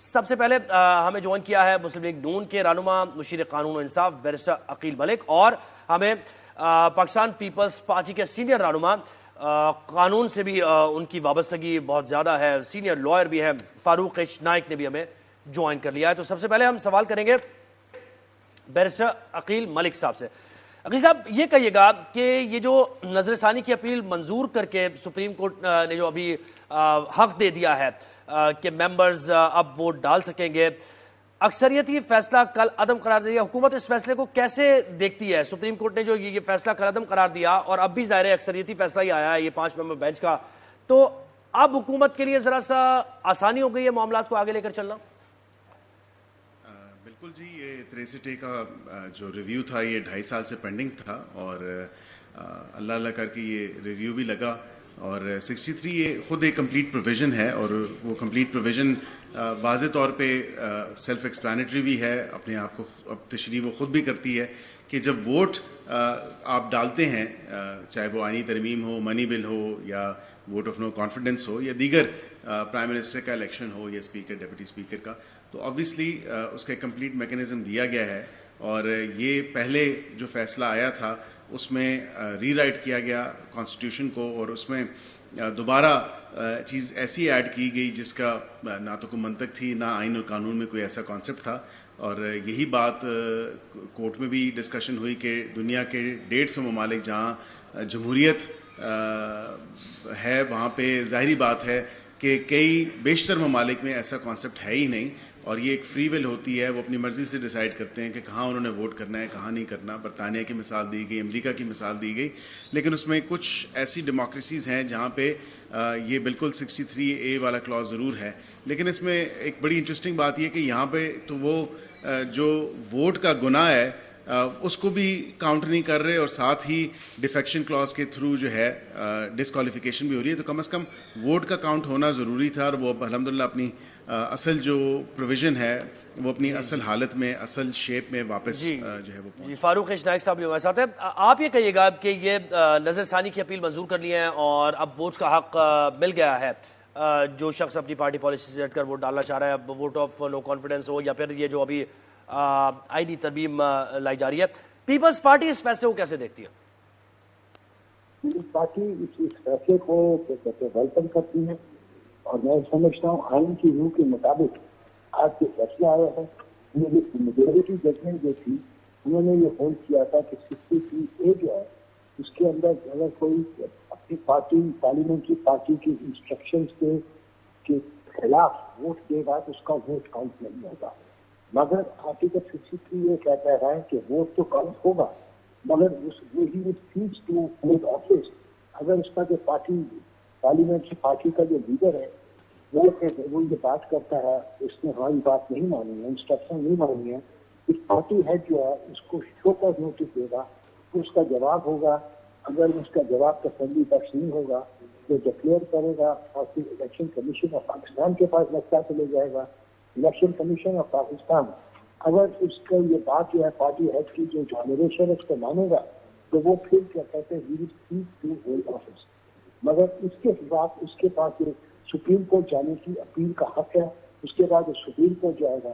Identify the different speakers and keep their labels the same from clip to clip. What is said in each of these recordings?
Speaker 1: سب سے پہلے ہمیں جوائن کیا ہے مسلم لیگ نون کے رہنما مشیر قانون و انصاف بیرسٹر عقیل ملک، اور ہمیں پاکستان پیپلز پارٹی کے سینئر رہنما قانون سے بھی ان کی وابستگی بہت زیادہ ہے، سینئر لائر بھی ہے، فاروق ایچ نائک نے بھی ہمیں جوائن کر لیا ہے۔ تو سب سے پہلے ہم سوال کریں گے بیرسٹر عقیل ملک صاحب سے۔ عقیل صاحب، یہ کہیے گا کہ یہ جو نظر ثانی کی اپیل منظور کر کے سپریم کورٹ نے جو ابھی حق دے دیا ہے کہ ممبرز اب ووٹ ڈال سکیں گے، اکثریتی فیصلہ کل عدم قرار دیا، حکومت اس فیصلے کو کیسے دیکھتی ہے؟ سپریم کورٹ نے جو یہ فیصلہ کل عدم قرار دیا اور اب بھی ظاہر ہے اکثریتی فیصلہ ہی آیا ہے یہ 5 ممبر بینچ کا، تو اب حکومت کے لیے ذرا سا آسانی ہو گئی ہے معاملات کو آگے لے کر چلنا؟
Speaker 2: بالکل جی، یہ 63A کا جو ریویو تھا یہ 2.5 سال سے پینڈنگ تھا، اور اللہ اللہ کر کے یہ ریویو بھی لگا، اور 63A خود ایک کمپلیٹ پروویژن ہے، اور وہ کمپلیٹ پروویژن واضح طور پہ سیلف ایکسپلانیٹری بھی ہے، اپنے آپ کو اب تشریح وہ خود بھی کرتی ہے کہ جب ووٹ آپ ڈالتے ہیں، چاہے وہ آئینی ترمیم ہو، منی بل ہو، یا ووٹ آف نو کانفیڈنس ہو، یا دیگر پرائم منسٹر کا الیکشن ہو، یا اسپیکر ڈپٹی اسپیکر کا، تو آبویسلی اس کا ایک کمپلیٹ میکینزم دیا گیا ہے، اور یہ پہلے جو فیصلہ آیا تھا اس میں ری رائٹ کیا گیا کانسٹیٹیوشن کو، اور اس میں دوبارہ چیز ایسی ایڈ کی گئی جس کا نہ تو کوئی منطق تھی، نہ آئین اور قانون میں کوئی ایسا کانسیپٹ تھا، اور یہی بات کورٹ میں بھی ڈسکشن ہوئی کہ دنیا کے 150 ممالک جہاں جمہوریت ہے وہاں پہ ظاہری بات ہے کہ کئی بیشتر ممالک میں ایسا کانسیپٹ ہے ہی نہیں، اور یہ ایک فری ول ہوتی ہے، وہ اپنی مرضی سے ڈیسائیڈ کرتے ہیں کہ کہاں انہوں نے ووٹ کرنا ہے، کہاں نہیں کرنا۔ برطانیہ کی مثال دی گئی، امریکہ کی مثال دی گئی، لیکن اس میں کچھ ایسی ڈیموکریسیز ہیں جہاں پہ یہ بالکل 63A والا کلاز ضرور ہے، لیکن اس میں ایک بڑی انٹرسٹنگ بات یہ کہ یہاں پہ تو وہ جو ووٹ کا گناہ ہے اس کو بھی کاؤنٹ نہیں کر رہے، اور ساتھ ہی ڈیفیکشن کلاز کے تھرو جو ہے ڈسکوالیفیکیشن بھی ہو رہی ہے، تو کم از کم ووٹ کا کاؤنٹ ہونا ضروری تھا، اور وہ الحمدللہ اپنی اصل جو پروویژن ہے وہ اپنی اصل حالت میں، اصل شیپ میں واپس جو ہے وہ
Speaker 1: فاروق ایچ نائک صاحب بھی ہمارے ساتھ ہیں۔ آپ یہ کہیے گا کہ یہ نظر ثانی کی اپیل منظور کر لی ہے اور اب ووٹ کا حق مل گیا ہے، جو شخص اپنی پارٹی پالیسی سے ہٹ کر ووٹ ڈالنا چاہ رہا ہے، ووٹ آف نو کانفیڈنس ہو یا پھر یہ جو ابھی آئینی ترمیم لائی جا رہی ہے، پیپلز پارٹی اس فیصلے کو کیسے دیکھتی ہے؟
Speaker 3: پیپلز پارٹی اس فیصلے کو ویلکم کرتی ہے، اور میں سمجھتا ہوں آئین کی روح کے مطابق آج جو فیصلہ آیا ہے، میجورٹی ججمنٹ جو تھی انہوں نے یہ ہولڈ کیا تھا کہ 63A جو ہے اس کے اندر اگر کوئی اپنی پارٹی پارلیمنٹری پارٹی کی انسٹرکشنز کے خلاف ووٹ دے گا تو اس کا ووٹ کاؤنٹ نہیں ہوگا، مگر آرٹیکل 63A کہتا ہے کہ ووٹ تو کاؤنٹ ہوگا، مگر آفس اگر اس کا جو پارلیمنٹری پارٹی کا جو لیڈر ہے وہ یہ بات کرتا ہے، اس نے ہماری بات نہیں مانی ہے، انسٹرکشن نہیں مانی ہے، اس پارٹی ہیڈ جو ہے اس کو شو کاز نوٹس دے گا، تو اس کا جواب ہوگا، اگر اس کا جواب تسلی بخش نہیں ہوگا تو ڈکلیئر کرے گا، اور پھر الیکشن کمیشن آف پاکستان کے پاس مسئلہ چلے جائے گا۔ الیکشن کمیشن آف پاکستان اگر اس کا یہ بات جو ہے پارٹی ہیڈ کی جو جنریشن اس کو مانے گا تو وہ پھر کیا کہتے ہیں آفس، مگر اس کے بعد اس کے پاس سپریم کورٹ جانے کی اپیل کا حق ہے، اس کے بعد سپریم کورٹ جائے گا،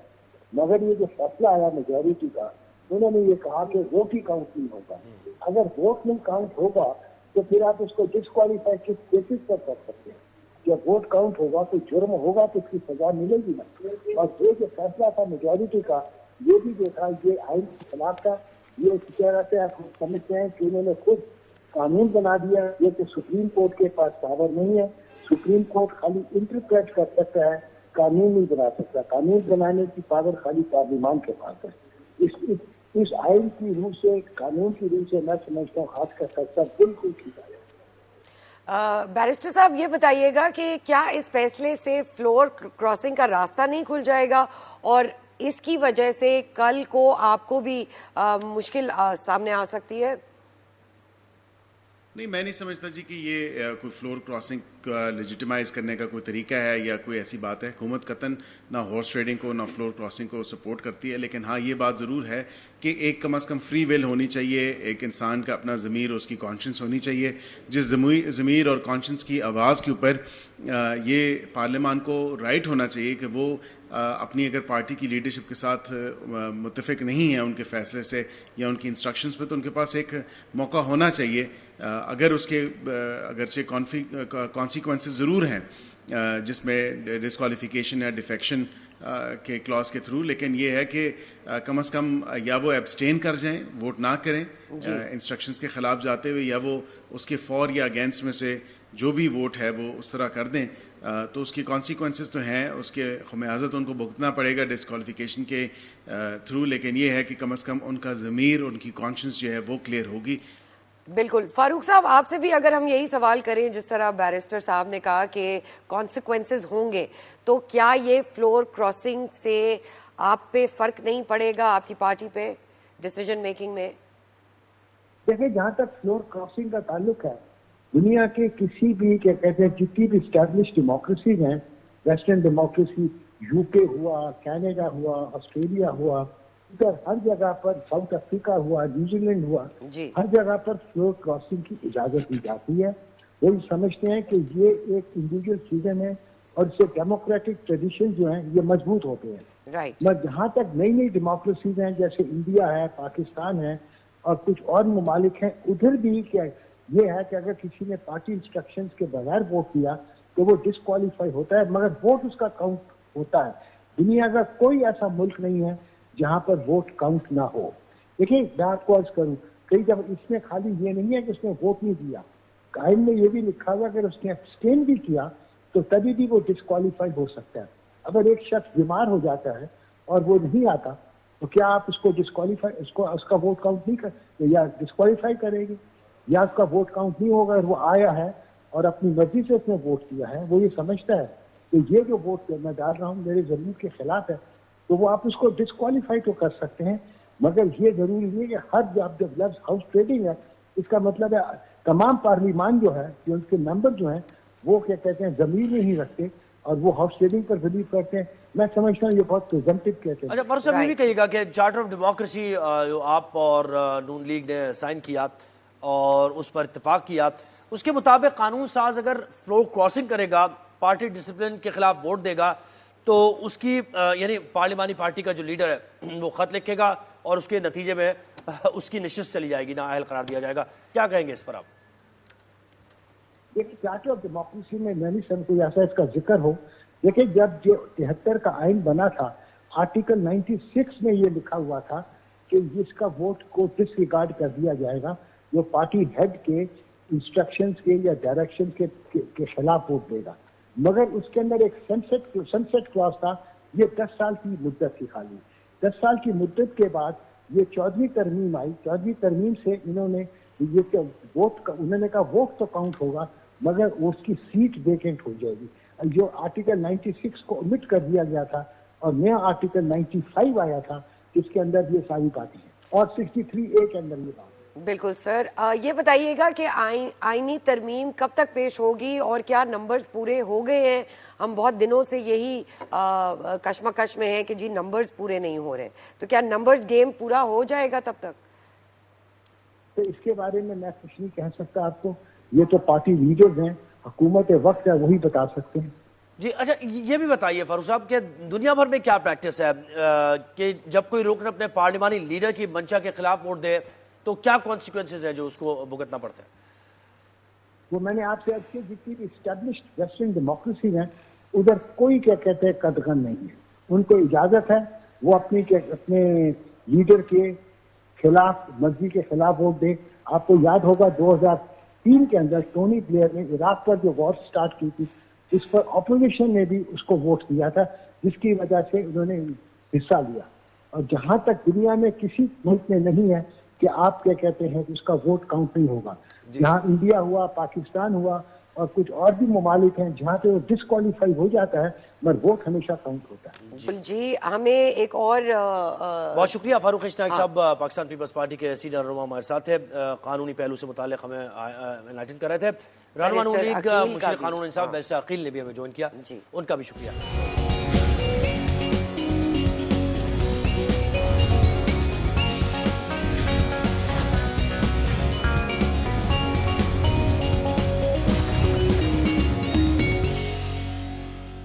Speaker 3: مگر یہ جو فیصلہ آیا میجورٹی کا، انہوں نے یہ کہا کہ ووٹ ہی کاؤنٹ نہیں ہوگا، اگر ووٹ نہیں کاؤنٹ ہوگا تو پھر آپ اس کو ڈسکوالیفائی کس بیسس پر کر سکتے ہیں؟ جب ووٹ کاؤنٹ ہوگا تو جرم ہوگا تو اس کی سزا ملے گی نا، اور یہ جو فیصلہ تھا میجورٹی کا یہ بھی دیکھا یہ آئین کے خلاف تھا، یہ اس طرح سے آپ سمجھتے ہیں کہ انہوں نے خود قانون بنا دیا، یہ کہ سپریم کورٹ کے پاس پاور نہیں ہے، سپریم کورٹ خالی انٹرپریٹ کر سکتا ہے، قانون نہیں بنا سکتا، قانون بنانے کی پاور خالی پارلیمان کے پاس ہے۔ اس آئین کی روح سے، قانون کی روح سے میں سمجھتا ہوں آج کا فیصلہ بالکل ٹھیک ہے۔
Speaker 4: بیرسٹر صاحب یہ بتائیے گا کہ کیا اس فیصلے سے فلور کراسنگ کا راستہ نہیں کھل جائے گا، اور اس کی وجہ سے کل کو آپ کو بھی مشکل سامنے آ سکتی ہے؟
Speaker 2: نہیں، میں نہیں سمجھتا جی کہ یہ کوئی فلور کراسنگ کا لیجیٹیمائز کرنے کا کوئی طریقہ ہے یا کوئی ایسی بات ہے۔ حکومت قطعاً نہ ہارس ٹریڈنگ کو نہ فلور کراسنگ کو سپورٹ کرتی ہے، لیکن ہاں یہ بات ضرور ہے کہ ایک کم از کم فری ول ہونی چاہیے، ایک انسان کا اپنا ضمیر اور اس کی کانشنس ہونی چاہیے، جس ضمیر اور کانشنس کی آواز کے اوپر یہ پارلیمان کو رائٹ ہونا چاہیے کہ وہ اپنی اگر پارٹی کی لیڈرشپ کے ساتھ متفق نہیں ہیں ان کے فیصلے سے یا ان کی انسٹرکشنز پہ، تو ان کے پاس ایک موقع ہونا چاہیے، اگر اس کے اگرچہ کانسیکوینسز ضرور ہیں جس میں ڈسکوالیفیکیشن یا ڈیفیکشن کے کلاس کے تھرو، لیکن یہ ہے کہ کم از کم یا وہ ایبسٹین کر جائیں، ووٹ نہ کریں انسٹرکشنز کے خلاف جاتے ہوئے، یا وہ اس کے فور یا اگینسٹ میں سے جو بھی ووٹ ہے وہ اس طرح کر دیں، تو اس کی کانسیکوینسز تو ہیں، اس کے خمیازہ تو ان کو بھگتنا پڑے گا ڈسکوالیفیکیشن کے تھرو، لیکن یہ ہے کہ کم از کم ان کا ضمیر، ان کی کانشنس جو ہے وہ کلیئر ہوگی۔
Speaker 4: بالکل فاروق صاحب، آپ سے بھی اگر ہم یہی سوال کریں، جس طرح بیرسٹر صاحب نے کہا کہ کانسیکوینسز ہوں گے، تو کیا یہ فلور کراسنگ سے آپ پہ فرق نہیں پڑے گا، آپ کی پارٹی پہ ڈیسیجن میکنگ میں؟
Speaker 3: دیکھیں، جہاں تک فلور کراسنگ کا تعلق ہے، دنیا کے کسی بھی کیا کہتے ہیں جتنی بھی اسٹیبلش ڈیموکریسیز ہیں، ویسٹرن ڈیموکریسی، یو کے ہوا، کینیڈا ہوا، آسٹریلیا ہوا، ادھر ہر جگہ پر، ساؤتھ افریقہ ہوا، نیوزی لینڈ ہوا، ہر جگہ پر فلور کراسنگ کی اجازت دی جاتی ہے۔ وہ سمجھتے ہیں کہ یہ ایک انڈیویجول فریڈم ہے اور اس سے ڈیموکریٹک ٹریڈیشن جو ہیں یہ مضبوط ہوتے ہیں۔ مگر جہاں تک نئی نئی ڈیموکریسیز ہیں، جیسے انڈیا ہے، پاکستان ہے اور کچھ اور ممالک ہیں، ادھر بھی کیا یہ ہے کہ اگر کسی نے پارٹی انسٹرکشنز کے بغیر ووٹ دیا تو وہ ڈسکوالیفائی ہوتا ہے، مگر ووٹ اس کا کاؤنٹ ہوتا ہے۔ دنیا کا کوئی ایسا ملک نہیں ہے جہاں پر ووٹ کاؤنٹ نہ ہو۔ دیکھیں، میں آپ کو عرض کروں، کئی جب اس میں خالی یہ نہیں ہے کہ اس نے ووٹ نہیں دیا، قائم میں یہ بھی لکھا ہوا کہ اگر اس نے ایبسٹین بھی کیا تو تبھی بھی وہ ڈسکوالیفائی ہو سکتا ہے۔ اگر ایک شخص بیمار ہو جاتا ہے اور وہ نہیں آتا تو کیا آپ اس کو ڈسکوالیفائی، اس کا ووٹ کاؤنٹ نہیں کرتے، یا ڈسکوالیفائی کرے گی، یا اس کا ووٹ کاؤنٹ نہیں ہوگا اگر وہ آیا ہے اور اپنی مرضی سے اس نے ووٹ دیا ہے، وہ یہ سمجھتا ہے کہ یہ جو ووٹ میں ڈال رہا ہوں میرے ضمیر کے خلاف ہے، تو وہ آپ اس کو ڈسکوالیفائی تو کر سکتے ہیں۔ مگر یہ ضروری نہیں کہ ہر جب لفظ ہاؤس ٹریڈنگ ہے، اس کا مطلب ہے تمام پارلیمان جو ہے، جو ان کے ممبر جو ہیں، وہ کیا کہتے ہیں ضمیر نہیں رکھتے اور وہ ہاؤس ٹریڈنگ پر بلیو کرتے ہیں۔ میں سمجھتا ہوں یہ بہت پریزمپٹو کہتے ہیں۔
Speaker 1: اچھا فاروق صاحب، یہ بھی کہیے گا کہ چارٹر آف ڈیموکریسی جو آپ اور نون لیگ نے سائن کیا اور اس پر اتفاق کیا، اس کے مطابق قانون ساز اگر فلور کراسنگ کرے گا، پارٹی ڈسپلن کے خلاف ووٹ دے گا، تو اس کی یعنی پارلیمانی پارٹی کا جو لیڈر ہے وہ خط لکھے گا اور اس کے نتیجے میں اس کی نشست چلی جائے گی، نااہل قرار دیا جائے گا۔ کیا کہیں گے اس پر آپ؟
Speaker 3: دیکھیں، چارٹر آف ڈیموکریسی میں نہیں سمجھتا ایسا اس کا ذکر ہو۔ دیکھیں، جب جو 73 کا آئین بنا تھا، آرٹیکل 96 میں یہ لکھا ہوا تھا کہ اس کا ووٹ کو ڈس ریگارڈ کر دیا جائے گا جو پارٹی ہیڈ کے انسٹرکشنز کے یا ڈائریکشن کے خلاف ووٹ دے گا۔ مگر اس کے اندر ایک سنسیٹ کلاس تھا، یہ 10 سال کی مدت تھی خالی۔ 10 سال کی مدت کے بعد یہ 14ویں ترمیم آئی۔ 14ویں ترمیم سے انہوں نے یہ انہوں نے کہا ووٹ تو کاؤنٹ ہوگا مگر اس کی سیٹ ویکینٹ ہو جائے گی۔ جو آرٹیکل 96 کو omit کر دیا گیا تھا اور نیا آرٹیکل 95 آیا تھا، اس کے اندر یہ ساری باتیں ہیں، اور 63A کے اندر یہ بات۔
Speaker 4: بالکل سر، یہ بتائیے گا کہ آئینی ترمیم کب تک پیش ہوگی اور کیا نمبرز پورے ہو گئے ہیں؟ ہم بہت دنوں سے یہی کشمکش میں ہیں کہ جی نمبرز پورے نہیں ہو رہے، تو کیا نمبرز گیم پورا ہو جائے گا تب تک؟
Speaker 3: تو اس کے بارے میں کچھ نہیں کہہ سکتا آپ کو، یہ تو پارٹی لیڈرز ہیں، حکومت وقت ہے، وہی بتا سکتے ہیں۔
Speaker 1: جی اچھا، یہ بھی بتائیے فاروق صاحب کہ دنیا بھر میں کیا پریکٹس ہے کہ جب کوئی رکن اپنے پارلیمانی لیڈر کی منشا کے خلاف ووٹ دے تو کیا کانسیکوینسز ہیں جو اس کو بھگتنا پڑتا ہے؟
Speaker 3: وہ میں نے آپ سے عرض کیا، جتنی بھی اسٹیبلشڈ ویسٹرن ڈیموکریسی ہیں ادھر کوئی کیا کہتے ہیں قدغن نہیں ہے، ان کو اجازت ہے وہ اپنے لیڈر کے خلاف، مرضی کے خلاف ووٹ دے۔ آپ کو یاد ہوگا 2003 کے اندر ٹونی بلیئر نے عراق پر جو وار سٹارٹ کی تھی، اس پر اپوزیشن نے بھی اس کو ووٹ دیا تھا، جس کی وجہ سے انہوں نے حصہ لیا۔ اور جہاں تک دنیا میں کسی ملک میں نہیں ہے کہ آپ کیا کہتے ہیں کہ اس کا ووٹ کاؤنٹ نہیں ہوگا، جہاں انڈیا ہوا، پاکستان ہوا اور کچھ اور بھی ممالک ہیں جہاں پہ وہ ڈسکوالیفائی ہو جاتا ہے مگر ووٹ ہمیشہ کاؤنٹ ہوتا ہے۔
Speaker 4: جی ہمیں ایک اور
Speaker 1: بہت شکریہ فاروق اشتیاق صاحب، پاکستان پیپلز پارٹی کے سینئر رہنما ہمارے ساتھ تھے، قانونی پہلو سے متعلق ہمیں انلائٹن کر رہے تھے۔ رہنما نون لیگ مشیر قانون انصاف بیرسٹر عقیل نے بھی ہمیں جوائن کیا، ان کا بھی شکریہ۔